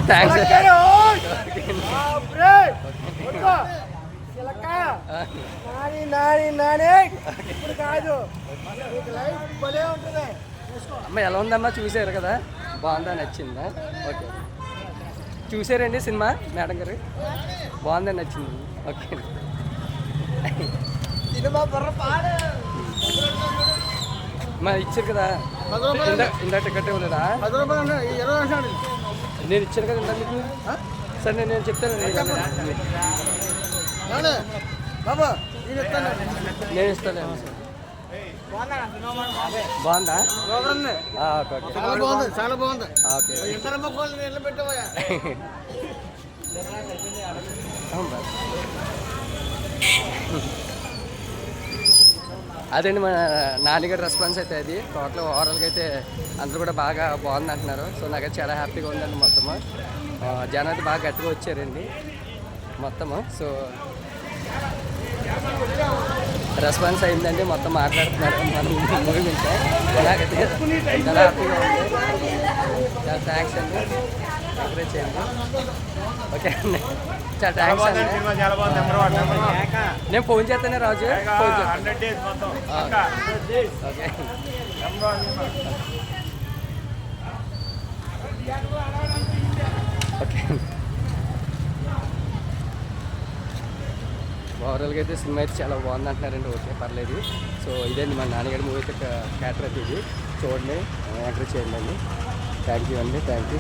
Thanks. అమ్మ ఎలా ఉందమ్మా, చూసారు కదా, బాగుందా, నచ్చిందా? ఓకే, చూసారండి సినిమా మేడం గారు? బాగుందని నచ్చింది. ఓకే, మా ఇచ్చారు కదా ఇందా టికెట్ ఇవ్వలేదా? నేను ఇచ్చాను కదా ఇందా మీకు. సరే నేను చెప్తాను, నేను ఇస్తాను. బాగుందా? చాలా బాగుంది. ఓకే, అదండి మన నాన్నగారి రెస్పాన్స్ అయితే అది. టోటల్ ఓవరాల్గా అయితే అందరూ కూడా బాగా బాగుంది అంటున్నారు. సో నాకైతే చాలా హ్యాపీగా ఉందండి. మొత్తము జనం అయితే బాగా గట్టిగా వచ్చారండి మొత్తము. సో రెస్పాన్స్ అయిందండి, మొత్తం మాట్లాడుతున్నారు మన మూవీ నుంచి. నాకైతే చాలా హ్యాపీగా ఉంది. చాలా థ్యాంక్స్ అండి, ఎంకరేజ్ చేయండి. ఓకే అండి, చాలా థ్యాంక్స్ అండి. నేను ఫోన్ చేస్తానే రాజు, ఫోన్ చేస్తాను. Okay, okay. ఓవరాల్గా అయితే సినిమా అయితే చాలా బాగుంది అంటున్నారండి. ఓకే, పర్లేదు. సో ఇదండి మన నాన్నగారి మూవీ అయితే క్యాటర్ అయితే ఇది. చూడండి, ఎంకరేజ్ చేయండి అండి. థ్యాంక్ యూ అండి, థ్యాంక్ యూ.